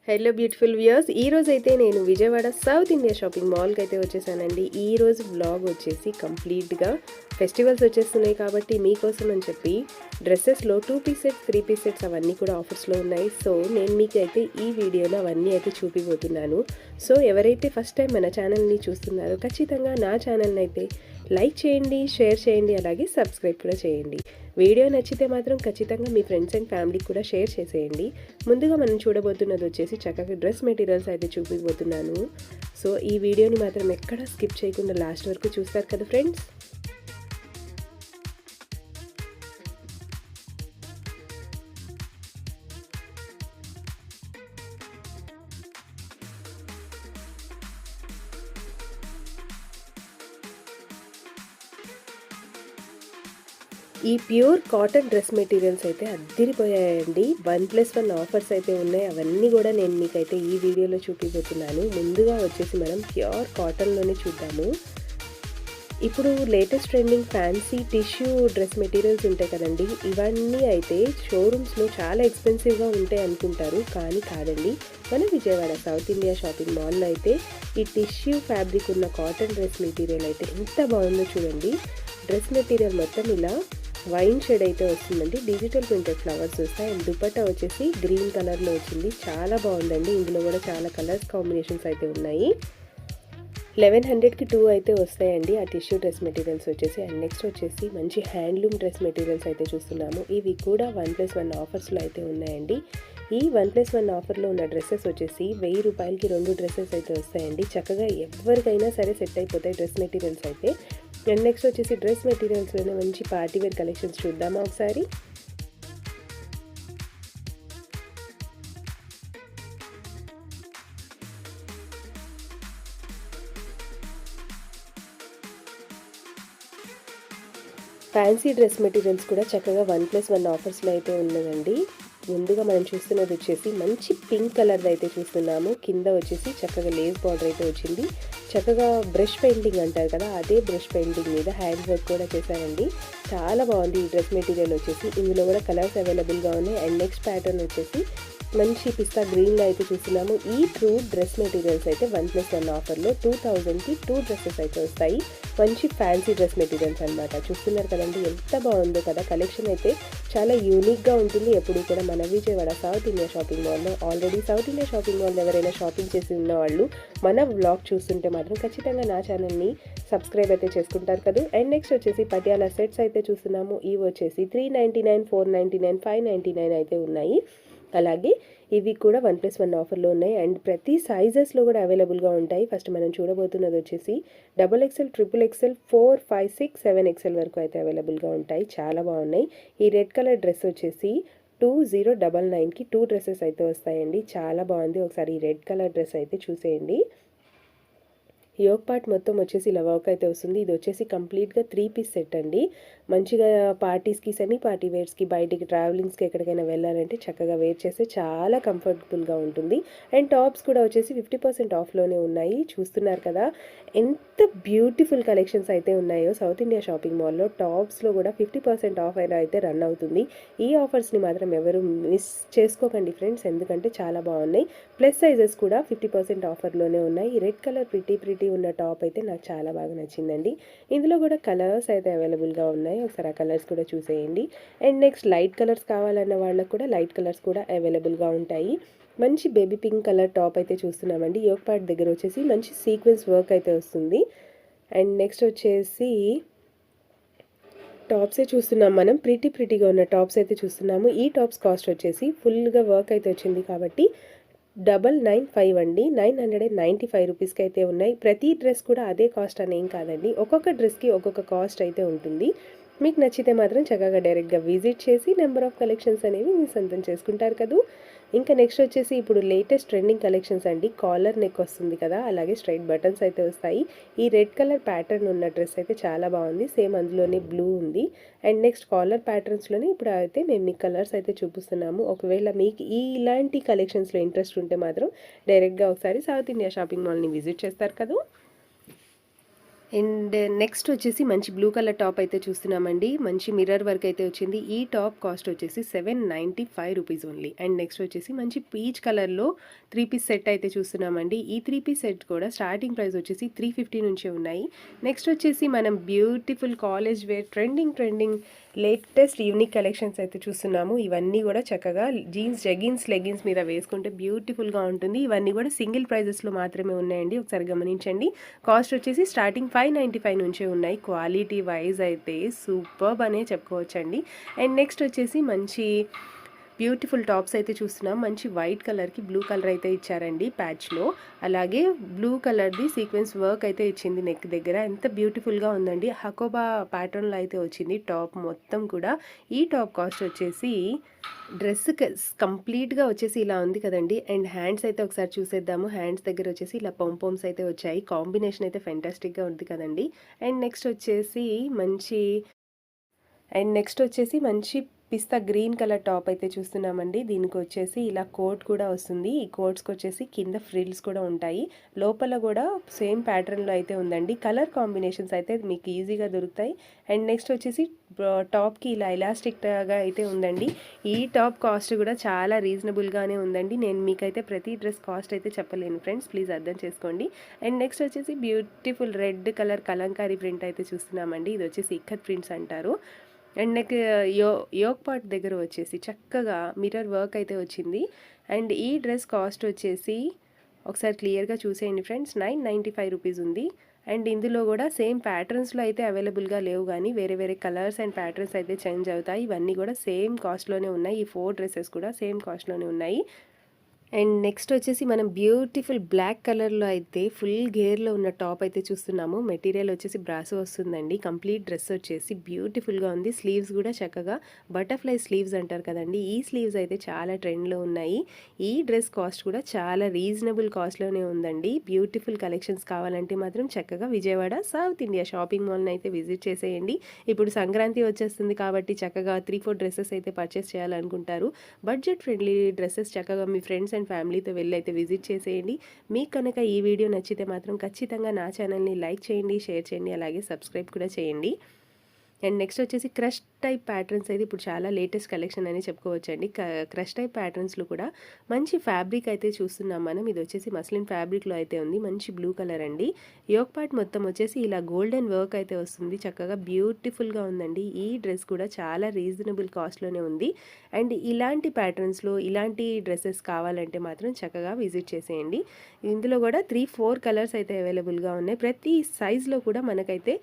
Hello beautiful viewers, ఈ రోజు అయితే నేను విజయవాడ సౌత్ ఇండియా షాపింగ్ మాల్కి అయితే వచ్చేసానండి. ఈ రోజు బ్లాగ్ వచ్చేసి కంప్లీట్గా ఫెస్టివల్స్ వచ్చేస్తున్నాయి కాబట్టి మీకోసం అని చెప్పి డ్రెస్సెస్లో 2 పీస్ సెట్స్ 3 పీస్ సెట్స్ అవన్నీ కూడా ఆఫర్స్లో ఉన్నాయి. సో నేను మీకు అయితే ఈ వీడియోలో అవన్నీ అయితే చూపిపోతున్నాను. సో ఎవరైతే ఫస్ట్ టైం మన ఛానల్ని చూస్తున్నారో ఖచ్చితంగా నా ఛానల్ని అయితే లైక్ చేయండి, షేర్ చేయండి, అలాగే సబ్స్క్రైబ్ కూడా చేయండి. వీడియో నచ్చితే మాత్రం ఖచ్చితంగా మీ ఫ్రెండ్స్ అండ్ ఫ్యామిలీకి కూడా షేర్ చేసేయండి. ముందుగా మనం చూడబోతున్నది వచ్చేసి చక్కగా డ్రెస్ మెటీరియల్స్ అయితే చూపిపోతున్నాను. సో ఈ వీడియోని మాత్రం ఎక్కడ స్కిప్ చేయకుండా లాస్ట్ వరకు చూస్తారు కదా ఫ్రెండ్స్. ఈ ప్యూర్ కాటన్ డ్రెస్ మెటీరియల్స్ అయితే అద్దిరిపోయాయండి. 1+1 ఆఫర్స్ అయితే ఉన్నాయి. అవన్నీ కూడా నేను మీకైతే ఈ వీడియోలో చూపిపోతున్నాను. ముందుగా వచ్చేసి మనం ప్యూర్ కాటన్లోనే చూద్దాము. ఇప్పుడు latest trending fancy tissue dress materials ఉంటాయి కదండి, ఇవన్నీ అయితే షోరూమ్స్లో చాలా ఎక్స్పెన్సివ్గా ఉంటాయి అనుకుంటారు, కానీ కాదండి. మన విజయవాడ సౌత్ ఇండియా షాపింగ్ మాల్లో అయితే ఈ టిష్యూ ఫ్యాబ్రిక్ ఉన్న కాటన్ డ్రెస్ మెటీరియల్ అయితే ఎంత బాగుందో చూడండి. డ్రెస్ మెటీరియల్ మొత్తం ఇలా వైన్ షేడ్ అయితే వస్తుందండి. డిజిటల్ ప్రింటెడ్ ఫ్లవర్స్ వస్తాయి. అండ్ దుపట్టా వచ్చేసి గ్రీన్ కలర్లో వచ్చింది. చాలా బాగుందండి. ఇందులో కూడా చాలా కలర్స్ కాంబినేషన్స్ అయితే ఉన్నాయి. 1100కి 2 అయితే వస్తాయండి ఆ టిష్యూ డ్రెస్ మెటీరియల్స్ వచ్చేసి. అండ్ నెక్స్ట్ వచ్చేసి మంచి హ్యాండ్లూమ్ డ్రెస్ మెటీరియల్స్ అయితే చూస్తున్నాము. ఇవి కూడా 1+1 ఆఫర్స్లో అయితే ఉన్నాయండి. ఈ 1+1 ఆఫర్లో ఉన్న డ్రెస్సెస్ వచ్చేసి 1000 రూపాయలకి 2 డ్రెస్సెస్ అయితే వస్తాయండి. చక్కగా ఎవరికైనా సరే సెట్ అయిపోతాయి డ్రెస్ మెటీరియల్స్ అయితే. అండ్ నెక్స్ట్ వచ్చేసి డ్రెస్ మెటీరియల్స్లోనే మంచి పార్టీవేర్ కలెక్షన్స్ చూద్దామా ఒకసారి. ఫ్యాన్సీ డ్రెస్ మెటీరియల్స్ కూడా చక్కగా 1+1 ఆఫర్స్లో అయితే ఉన్నదండి. ముందుగా మనం చూస్తున్నది వచ్చేసి మంచి పింక్ కలర్ది అయితే చూస్తున్నాము. కింద వచ్చేసి చక్కగా లేస్ బార్డర్ అయితే వచ్చింది. చక్కగా బ్రష్ పెయింటింగ్ అంటారు కదా, అదే బ్రష్ పెయింటింగ్ మీద హ్యాండ్ వర్క్ కూడా చేశారండి. చాలా బాగుంది ఈ డ్రెస్ మెటీరియల్ వచ్చేసి. ఇందులో కూడా కలర్స్ అవైలబుల్గా ఉన్నాయి. అండ్ నెక్స్ట్ ప్యాటర్న్ వచ్చేసి మంచి పిస్తా గ్రీన్లో అయితే చూస్తున్నాము. ఈ ట్రూ డ్రెస్ మెటీరియల్స్ అయితే 1+1 ఆఫర్లో 2000కి 2 డ్రెస్సెస్ అయితే వస్తాయి. మంచి ఫ్యాన్సీ డ్రెస్ మెటీరియల్స్ అనమాట. చూస్తున్నారు కదండి, ఎంత బాగుందో కదా. కలెక్షన్ అయితే చాలా యూనిక్గా ఉంటుంది. ఎప్పుడు కూడా మన విజయవాడ సౌత్ ఇండియా షాపింగ్ మాల్లో ఆల్రెడీ సౌత్ ఇండియా షాపింగ్ మాల్లో ఎవరైనా షాపింగ్ చేసి ఉన్న వాళ్ళు మన వ్లాగ్ చూస్తుంటే మాత్రం ఖచ్చితంగా నా ఛానల్ని సబ్స్క్రైబ్ అయితే చేసుకుంటారు కదా. అండ్ నెక్స్ట్ వచ్చేసి పటియాలా సెట్స్ అయితే చూస్తున్నాము. ఇవి వచ్చేసి 399, 499, 599 అయితే ఉన్నాయి. అలాగే ఇవి కూడా 1+1 ఆఫర్లో ఉన్నాయి. అండ్ ప్రతి సైజెస్లో కూడా అవైలబుల్గా ఉంటాయి. ఫస్ట్ మనం చూడబోతున్నది వచ్చేసి XXL, XXL, 4, 5, 6, 7XL వరకు అయితే అవైలబుల్గా ఉంటాయి. చాలా బాగున్నాయి. ఈ రెడ్ కలర్ డ్రెస్ వచ్చేసి 2099కి 2 డ్రెస్సెస్ అయితే వస్తాయండి. చాలా బాగుంది. ఒకసారి ఈ రెడ్ కలర్ డ్రెస్ అయితే చూసేయండి. యోగ్ పార్ట్ మొత్తం వచ్చేసి ఇలా వర్క్ అయితే వస్తుంది. ఇది వచ్చేసి కంప్లీట్గా 3 పీస్ సెట్ అండి. మంచిగా పార్టీస్కి, సెమీ పార్టీ వేర్స్కి, బయటికి ట్రావెలింగ్స్కి ఎక్కడికైనా వెళ్ళాలంటే చక్కగా వేర్ చేస్తే చాలా కంఫర్టబుల్గా ఉంటుంది. అండ్ టాప్స్ కూడా వచ్చేసి 50% ఆఫ్లోనే ఉన్నాయి. చూస్తున్నారు కదా ఎంత బ్యూటిఫుల్ కలెక్షన్స్ అయితే ఉన్నాయో సౌత్ ఇండియా షాపింగ్ మాల్లో. టాప్స్లో కూడా 50% ఆఫ్ అయినా అయితే రన్ అవుతుంది. ఈ ఆఫర్స్ని మాత్రం ఎవరు మిస్ చేసుకోకండి ఫ్రెండ్స్, ఎందుకంటే చాలా బాగున్నాయి. ప్లస్ సైజెస్ కూడా 50% ఆఫర్లోనే ఉన్నాయి. ఈ రెడ్ కలర్ ప్రిటీ ఉన్న టాప్ అయితే నాకు చాలా బాగా నచ్చిందండి. ఇందులో కూడా కలర్స్ అయితే అవైలబుల్గా ఉన్నాయి. ఒకసారి ఆ కలర్స్ కూడా చూసేయండి. అండ్ నెక్స్ట్ లైట్ కలర్స్ కావాలన్న వాళ్ళకు కూడా లైట్ కలర్స్ కూడా అవైలబుల్గా ఉంటాయి. మంచి బేబీ పింక్ కలర్ టాప్ అయితే చూస్తున్నామండి. యోగ్ పార్ట్ దగ్గర వచ్చేసి మంచి సీక్వెన్స్ వర్క్ అయితే వస్తుంది. అండ్ నెక్స్ట్ వచ్చేసి టాప్సే చూస్తున్నాం మనం. ప్రిటీగా ఉన్న టాప్స్ అయితే చూస్తున్నాము. ఈ టాప్స్ కాస్ట్ వచ్చేసి ఫుల్గా వర్క్ అయితే వచ్చింది కాబట్టి 995 అండి. 995 రూపీస్కి అయితే ఉన్నాయి. ప్రతి డ్రెస్ కూడా అదే కాస్ట్ అని ఏం కాదండి. ఒక్కొక్క డ్రెస్కి ఒక్కొక్క కాస్ట్ అయితే ఉంటుంది. మీకు నచ్చితే మాత్రం చక్కగా డైరెక్ట్గా విజిట్ చేసి నెంబర్ ఆఫ్ కలెక్షన్స్ అనేవి మీ సొంతం చేసుకుంటారు కదా. ఇంకా నెక్స్ట్ వచ్చేసి ఇప్పుడు లేటెస్ట్ ట్రెండింగ్ కలెక్షన్స్ అండి. కాలర్ నెక్ వస్తుంది కదా, అలాగే స్ట్రైట్ బటన్స్ అయితే వస్తాయి. ఈ రెడ్ కలర్ ప్యాటర్న్ ఉన్న డ్రెస్ అయితే చాలా బాగుంది. సేమ్ అందులోనే బ్లూ ఉంది. అండ్ నెక్స్ట్ కాలర్ ప్యాటర్న్స్లోనే ఇప్పుడు అయితే మేము మీకు కలర్స్ అయితే చూపిస్తున్నాము. ఒకవేళ మీకు ఇలాంటి కలెక్షన్స్లో ఇంట్రెస్ట్ ఉంటే మాత్రం డైరెక్ట్గా ఒకసారి సౌత్ ఇండియా షాపింగ్ మాల్ని విజిట్ చేస్తారు కదా. అండ్ నెక్స్ట్ వచ్చేసి మంచి బ్లూ కలర్ టాప్ అయితే చూస్తున్నామండి. మంచి మిర్రర్ వర్క్ అయితే వచ్చింది. ఈ టాప్ కాస్ట్ వచ్చేసి 795 రూపీస్ ఓన్లీ. అండ్ నెక్స్ట్ వచ్చేసి మంచి పీచ్ కలర్లో 3 పీస్ సెట్ అయితే చూస్తున్నామండి. ఈ 3 పీస్ సెట్ కూడా స్టార్టింగ్ ప్రైస్ వచ్చేసి 350 నుంచే ఉన్నాయి. నెక్స్ట్ వచ్చేసి మనం beautiful college wear trending latest unique collections అయితే చూస్తున్నాము. ఇవన్నీ కూడా చక్కగా జీన్స్, జెగిన్స్, లెగిన్స్ మీద వేసుకుంటే బ్యూటిఫుల్గా ఉంటుంది. ఇవన్నీ కూడా సింగిల్ ప్రైజెస్లో మాత్రమే ఉన్నాయండి. ఒకసారి గమనించండి. కాస్ట్ వచ్చేసి స్టార్టింగ్ 595 నుంచే ఉన్నాయి. క్వాలిటీ వైజ్ అయితే సూపర్బ్ అనే చెప్పుకోవచ్చండి. అండ్ నెక్స్ట్ వచ్చేసి మంచి బ్యూటిఫుల్ టాప్స్ అయితే చూస్తున్నాం. మంచి వైట్ కలర్కి బ్లూ కలర్ అయితే ఇచ్చారండి ప్యాచ్లో. అలాగే బ్లూ కలర్ది సీక్వెన్స్ వర్క్ అయితే ఇచ్చింది నెక్ దగ్గర. ఎంత బ్యూటిఫుల్గా ఉందండి. హకోబా ప్యాటర్న్లో అయితే వచ్చింది టాప్ మొత్తం కూడా. ఈ టాప్ కాస్ట్ వచ్చేసి డ్రెస్ కంప్లీట్గా వచ్చేసి ఇలా ఉంది కదండి. అండ్ హ్యాండ్స్ అయితే ఒకసారి చూసేద్దాము. హ్యాండ్స్ దగ్గర వచ్చేసి ఇలా పంపోమ్స్ అయితే వచ్చాయి. కాంబినేషన్ అయితే ఫెంటాస్టిక్గా ఉంది కదండి. అండ్ నెక్స్ట్ వచ్చేసి మంచి పిస్తా గ్రీన్ కలర్ టాప్ అయితే చూస్తున్నామండి. దీనికి వచ్చేసి ఇలా కోట్ కూడా వస్తుంది. ఈ కోట్స్కి వచ్చేసి కింద ఫ్రిల్స్ కూడా ఉంటాయి. లోపల కూడా సేమ్ ప్యాటర్న్లో అయితే ఉందండి. కలర్ కాంబినేషన్స్ అయితే మీకు ఈజీగా దొరుకుతాయి. అండ్ నెక్స్ట్ వచ్చేసి టాప్కి ఇలా ఎలాస్టిక్గా అయితే ఉందండి. ఈ టాప్ కాస్ట్ కూడా చాలా రీజనబుల్గానే ఉందండి. నేను మీకైతే ప్రతి డ్రెస్ కాస్ట్ అయితే చెప్పలేను ఫ్రెండ్స్, ప్లీజ్ అర్థం చేసుకోండి. అండ్ నెక్స్ట్ వచ్చేసి beautiful red colour Kalamkari print అయితే చూస్తున్నామండి. ఇది వచ్చేసి ఇక్కత్ ప్రింట్స్ అంటారు. అండ్ నెక్ యోక్ పార్ట్ దగ్గర వచ్చేసి చక్కగా మిర్రర్ వర్క్ అయితే వచ్చింది. అండ్ ఈ డ్రెస్ కాస్ట్ వచ్చేసి ఒకసారి క్లియర్గా చూసేయండి ఫ్రెండ్స్, 995 రూపీస్ ఉంది. అండ్ ఇందులో కూడా సేమ్ ప్యాటర్న్స్లో అయితే అవైలబుల్గా లేవు, కానీ వేరే వేరే కలర్స్ అండ్ ప్యాటర్న్స్ అయితే చేంజ్ అవుతాయి. ఇవన్నీ కూడా సేమ్ కాస్ట్లోనే ఉన్నాయి. ఈ 4 డ్రెస్సెస్ కూడా సేమ్ కాస్ట్లోనే ఉన్నాయి. అండ్ నెక్స్ట్ వచ్చేసి మనం బ్యూటిఫుల్ బ్లాక్ కలర్లో అయితే ఫుల్ గేర్లో ఉన్న టాప్ అయితే చూస్తున్నాము. మెటీరియల్ వచ్చేసి బ్రాసో వస్తుందండి. కంప్లీట్ డ్రెస్ వచ్చేసి బ్యూటిఫుల్గా ఉంది. స్లీవ్స్ కూడా చక్కగా బటర్ఫ్లై స్లీవ్స్ అంటారు కదండి. ఈ స్లీవ్స్ అయితే చాలా ట్రెండ్లో ఉన్నాయి. ఈ డ్రెస్ కాస్ట్ కూడా చాలా రీజనబుల్ కాస్ట్లోనే ఉందండి. బ్యూటిఫుల్ కలెక్షన్స్ కావాలంటే మాత్రం చక్కగా విజయవాడ సౌత్ ఇండియా షాపింగ్ మాల్ని అయితే విజిట్ చేసేయండి. ఇప్పుడు సంక్రాంతి వచ్చేస్తుంది కాబట్టి చక్కగా 3-4 డ్రెస్సెస్ అయితే పర్చేస్ చేయాలనుకుంటారు. బడ్జెట్ ఫ్రెండ్లీ డ్రెస్సెస్ చక్కగా మీ ఫ్రెండ్స్ అండ్ ఫ్యామిలీతో వెళ్ళి అయితే విజిట్ చేసేయండి. మీకు కనుక ఈ వీడియో నచ్చితే మాత్రం ఖచ్చితంగా నా ఛానల్ని లైక్ చేయండి, షేర్ చేయండి, అలాగే సబ్స్క్రైబ్ కూడా చేయండి. అండ్ నెక్స్ట్ వచ్చేసి క్రష్ టైప్ ప్యాటర్న్స్ అయితే ఇప్పుడు చాలా లేటెస్ట్ కలెక్షన్ అని చెప్పుకోవచ్చండి. క్రష్ టైప్ ప్యాటర్న్స్లో కూడా మంచి ఫ్యాబ్రిక్ అయితే చూస్తున్నాం మనం. ఇది వచ్చేసి మస్లిన్ ఫ్యాబ్రిక్లో అయితే ఉంది. మంచి బ్లూ కలర్ అండి. యోక్ పార్ట్ మొత్తం వచ్చేసి ఇలా గోల్డెన్ వర్క్ అయితే వస్తుంది. చక్కగా బ్యూటిఫుల్గా ఉందండి. ఈ డ్రెస్ కూడా చాలా రీజనబుల్ కాస్ట్లోనే ఉంది. అండ్ ఇలాంటి ప్యాటర్న్స్లో ఇలాంటి డ్రెస్సెస్ కావాలంటే మాత్రం చక్కగా విజిట్ చేసేయండి. ఇందులో కూడా 3-4 కలర్స్ అయితే అవైలబుల్గా ఉన్నాయి. ప్రతి సైజులో కూడా మనకైతే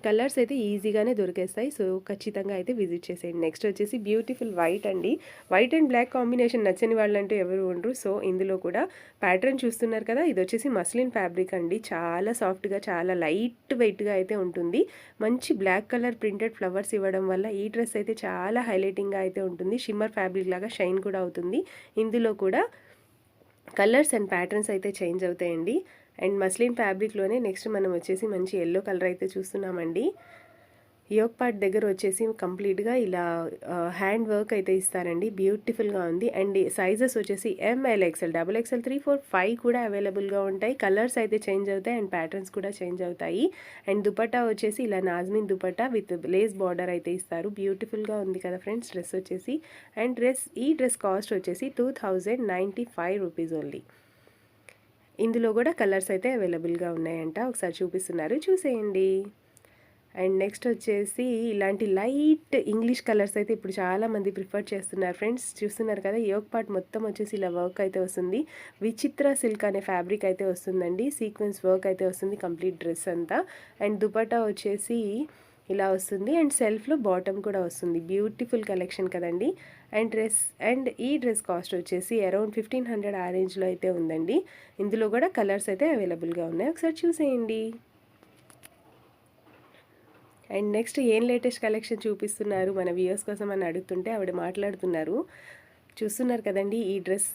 కలర్స్ అయితే ఈజీగానే దొరికేస్తాయి. సో ఖచ్చితంగా అయితే విజిట్ చేసేయండి. నెక్స్ట్ వచ్చేసి బ్యూటిఫుల్ వైట్ అండి. వైట్ అండ్ బ్లాక్ కాంబినేషన్ నచ్చని వాళ్ళంటూ ఎవరు ఉండరు. సో ఇందులో కూడా ప్యాటర్న్ చూస్తున్నారు కదా, ఇది వచ్చేసి మస్లిన్ ఫ్యాబ్రిక్ అండి. చాలా సాఫ్ట్గా, చాలా లైట్ వెయిట్గా అయితే ఉంటుంది. మంచి బ్లాక్ కలర్ ప్రింటెడ్ ఫ్లవర్స్ ఇవ్వడం వల్ల ఈ డ్రెస్ అయితే చాలా హైలైటింగ్గా అయితే ఉంటుంది. షిమ్మర్ ఫ్యాబ్రిక్ లాగా షైన్ కూడా అవుతుంది. ఇందులో కూడా కలర్స్ అండ్ ప్యాటర్న్స్ అయితే చేంజ్ అవుతాయండి. అండ్ మస్లిన్ ఫ్యాబ్రిక్లోనే నెక్స్ట్ మనం వచ్చేసి మంచి ఎల్లో కలర్ అయితే చూస్తున్నామండి. యోక్ పార్ట్ దగ్గర వచ్చేసి కంప్లీట్గా ఇలా హ్యాండ్ వర్క్ అయితే ఇస్తారండి. బ్యూటిఫుల్గా ఉంది. అండ్ సైజెస్ వచ్చేసి ML, XL, XXL, 3, 4, 5 కూడా అవైలబుల్గా ఉంటాయి. కలర్స్ అయితే చేంజ్ అవుతాయి అండ్ ప్యాటర్న్స్ కూడా చేంజ్ అవుతాయి. అండ్ దుపట్టా వచ్చేసి ఇలా నాజ్మిన్ దుపట్టా విత్ లేస్ బార్డర్ అయితే ఇస్తారు. బ్యూటిఫుల్గా ఉంది కదా ఫ్రెండ్స్ డ్రెస్ వచ్చేసి. అండ్ ఈ డ్రెస్ కాస్ట్ వచ్చేసి 2095 రూపీస్ ఓన్లీ. ఇందులో కూడా కలర్స్ అయితే అవైలబుల్గా ఉన్నాయంట. ఒకసారి చూపిస్తున్నారు, చూసేయండి. అండ్ నెక్స్ట్ వచ్చేసి ఇలాంటి లైట్ ఇంగ్లీష్ కలర్స్ అయితే ఇప్పుడు చాలామంది ప్రిఫర్ చేస్తున్నారు ఫ్రెండ్స్. చూస్తున్నారు కదా, యోక్ పార్ట్ మొత్తం వచ్చేసి ఇలా వర్క్ అయితే వస్తుంది. విచిత్ర సిల్క్ అనే ఫ్యాబ్రిక్ అయితే వస్తుందండి. సీక్వెన్స్ వర్క్ అయితే వస్తుంది కంప్లీట్ డ్రెస్ అంతా. అండ్ దుపట్టా వచ్చేసి ఇలా వస్తుంది. అండ్ సెల్ఫ్లో బాటమ్ కూడా వస్తుంది. బ్యూటిఫుల్ కలెక్షన్ కదండి. అండ్ ఈ డ్రెస్ కాస్ట్ వచ్చేసి అరౌండ్ 1500 ఆ రేంజ్లో అయితే ఉందండి. ఇందులో కూడా కలర్స్ అయితే అవైలబుల్గా ఉన్నాయి. ఒకసారి చూసేయండి. అండ్ నెక్స్ట్ ఏం లేటెస్ట్ కలెక్షన్ చూపిస్తున్నారు మన వ్యూయర్స్ కోసం అని అడుగుతుంటే ఆవిడ మాట్లాడుతున్నారు. చూస్తున్నారు కదండి, ఈ డ్రెస్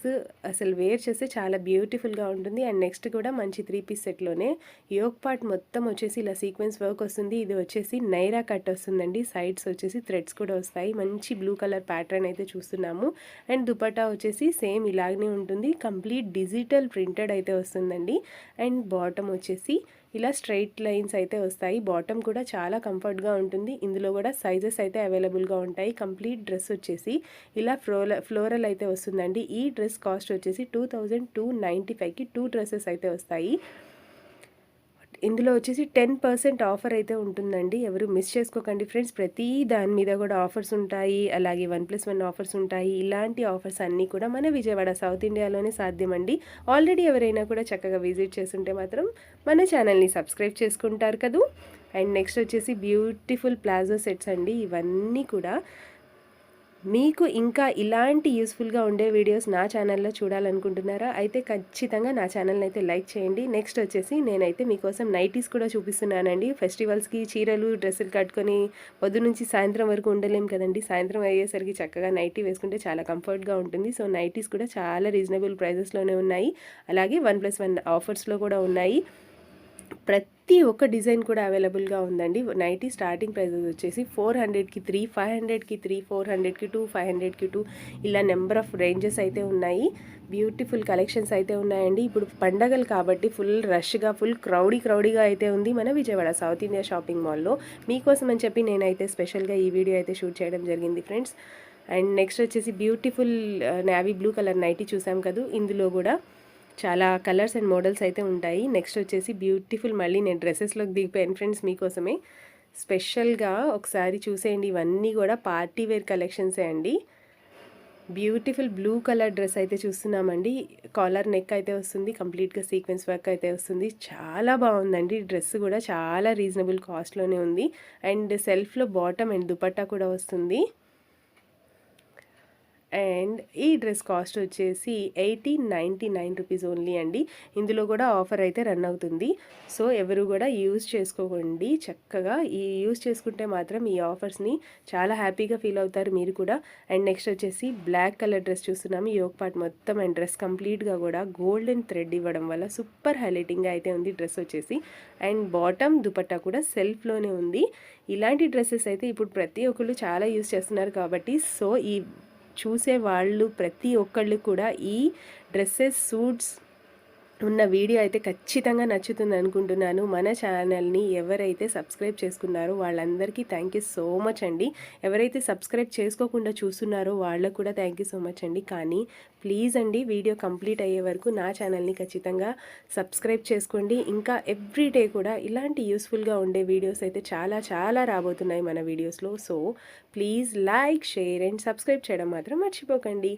అసలు వేర్ చేస్తే చాలా బ్యూటిఫుల్గా ఉంటుంది. అండ్ నెక్స్ట్ కూడా మంచి 3 పీస్ సెట్లోనే యోక్ పార్ట్ మొత్తం వచ్చేసి ఇలా సీక్వెన్స్ వర్క్ వస్తుంది. ఇది వచ్చేసి నైరా కట్ వస్తుందండి. సైడ్స్ వచ్చేసి థ్రెడ్స్ కూడా వస్తాయి. మంచి బ్లూ కలర్ ప్యాటర్న్ అయితే చూస్తున్నాము. అండ్ దుపట్టా వచ్చేసి సేమ్ ఇలాగనే ఉంటుంది. కంప్లీట్ డిజిటల్ ప్రింటెడ్ అయితే వస్తుందండి. అండ్ బాటమ్ వచ్చేసి ఇలా స్ట్రైట్ లైన్స్ అయితే వస్తాయి. బాటమ్ కూడా చాలా కంఫర్ట్గా ఉంటుంది. ఇందులో కూడా సైజెస్ అయితే అవైలబుల్గా ఉంటాయి. కంప్లీట్ డ్రెస్ వచ్చేసి ఇలా ఫ్లోరల్ అయితే వస్తుందండి. ఈ డ్రెస్ కాస్ట్ వచ్చేసి 2295కి 2 డ్రెస్సెస్ అయితే వస్తాయి. ఇందులో వచ్చేసి 10% ఆఫర్ అయితే ఉంటుందండి. ఎవరు మిస్ చేసుకోకండి ఫ్రెండ్స్. ప్రతి దాని మీద కూడా ఆఫర్స్ ఉంటాయి. అలాగే 1+1 ఆఫర్స్ ఉంటాయి. ఇలాంటి ఆఫర్స్ అన్నీ కూడా మన విజయవాడ సౌత్ ఇండియాలోనే సాధ్యమండి. ఆల్రెడీ ఎవరైనా కూడా చక్కగా విజిట్ చేస్తుంటే మాత్రం మన ఛానల్ని సబ్స్క్రైబ్ చేసుకుంటారు కదూ. అండ్ నెక్స్ట్ వచ్చేసి బ్యూటిఫుల్ ప్లాజో సెట్స్ అండి. ఇవన్నీ కూడా మీకు ఇంకా ఇలాంటి యూస్ఫుల్గా ఉండే వీడియోస్ నా ఛానల్లో చూడాలనుకుంటున్నారా? అయితే ఖచ్చితంగా నా ఛానల్ని అయితే లైక్ చేయండి. నెక్స్ట్ వచ్చేసి నేనైతే మీకోసం నైటీస్ కూడా చూపిస్తున్నానండి. ఫెస్టివల్స్కి చీరలు డ్రెస్సులు కట్టుకొని పొద్దు నుంచి సాయంత్రం వరకు ఉండలేం కదండి. సాయంత్రం అయ్యేసరికి చక్కగా నైటీ వేసుకుంటే చాలా కంఫర్ట్గా ఉంటుంది. సో నైటీస్ కూడా చాలా రీజనబుల్ ప్రైజెస్లోనే ఉన్నాయి. అలాగే 1+1 ఆఫర్స్లో కూడా ఉన్నాయి. ప్రతి ఒక్క డిజైన్ కూడా అవైలబుల్గా ఉందండి. నైటీ స్టార్టింగ్ ప్రైజెస్ వచ్చేసి 400కి 3, 500కి 3, 400కి 2, 500కి 2 ఇలా నెంబర్ ఆఫ్ రేంజెస్ అయితే ఉన్నాయి. బ్యూటిఫుల్ కలెక్షన్స్ అయితే ఉన్నాయండి. ఇప్పుడు పండగలు కాబట్టి ఫుల్ రష్గా ఫుల్ క్రౌడీగా అయితే ఉంది మన విజయవాడ సౌత్ ఇండియా షాపింగ్ మాల్లో. మీకోసం అని చెప్పి నేనైతే స్పెషల్గా ఈ వీడియో అయితే షూట్ చేయడం జరిగింది ఫ్రెండ్స్. అండ్ నెక్స్ట్ వచ్చేసి beautiful navy blue colour nighty చూసాం కదా. ఇందులో కూడా చాలా కలర్స్ అండ్ మోడల్స్ అయితే ఉంటాయి. నెక్స్ట్ వచ్చేసి బ్యూటిఫుల్, మళ్ళీ నేను డ్రెస్సెస్లోకి దిగిపోయాను ఫ్రెండ్స్ మీకోసమే. స్పెషల్గా ఒకసారి చూసేయండి. ఇవన్నీ కూడా పార్టీ వేర్ కలెక్షన్సే అండి. బ్యూటిఫుల్ బ్లూ కలర్ డ్రెస్ అయితే చూస్తున్నామండి. కాలర్ నెక్ అయితే వస్తుంది. కంప్లీట్గా సీక్వెన్స్ వర్క్ అయితే వస్తుంది. చాలా బాగుందండి. డ్రెస్ కూడా చాలా రీజనబుల్ కాస్ట్లోనే ఉంది. అండ్ సెల్ఫ్లో బాటమ్ అండ్ దుపట్టా కూడా వస్తుంది. అండ్ ఈ డ్రెస్ కాస్ట్ వచ్చేసి 1899 రూపీస్ ఓన్లీ అండి. ఇందులో కూడా ఆఫర్ అయితే రన్ అవుతుంది. సో ఎవరు కూడా యూజ్ చేసుకోకండి. చక్కగా యూజ్ చేసుకుంటే మాత్రం ఈ ఆఫర్స్ని చాలా హ్యాపీగా ఫీల్ అవుతారు మీరు కూడా. అండ్ నెక్స్ట్ వచ్చేసి బ్లాక్ కలర్ డ్రెస్ చూస్తున్నాము. యోగ్ పార్ట్ మొత్తం అండ్ డ్రెస్ కంప్లీట్గా కూడా గోల్డెన్ థ్రెడ్ ఇవ్వడం వల్ల సూపర్ హైలైటింగ్గా అయితే ఉంది డ్రెస్ వచ్చేసి. అండ్ బాటమ్ దుపట్టా కూడా సెల్ఫ్లోనే ఉంది. ఇలాంటి డ్రెస్సెస్ అయితే ఇప్పుడు ప్రతి ఒక్కళ్ళు చాలా యూజ్ చేస్తున్నారు కాబట్టి సో ఈ చూసే వాళ్ళు ప్రతి ఒక్కళ్ళు కూడా ఈ డ్రెస్సెస్ సూట్స్ ఉన్న వీడియో అయితే ఖచ్చితంగా నచ్చుతుంది అనుకుంటున్నాను. మన ఛానల్ని ఎవరైతే సబ్స్క్రైబ్ చేసుకున్నారో వాళ్ళందరికీ థ్యాంక్ యూ సో మచ్ అండి. ఎవరైతే సబ్స్క్రైబ్ చేసుకోకుండా చూస్తున్నారో వాళ్ళకు కూడా థ్యాంక్ యూ సో మచ్ అండి. కానీ ప్లీజ్ అండి వీడియో కంప్లీట్ అయ్యే వరకు నా ఛానల్ని ఖచ్చితంగా సబ్స్క్రైబ్ చేసుకోండి. ఇంకా ఎవ్రీడే కూడా ఇలాంటి యూస్ఫుల్గా ఉండే వీడియోస్ అయితే చాలా రాబోతున్నాయి మన వీడియోస్లో. So please like, share and subscribe చేయడం మాత్రం మర్చిపోకండి.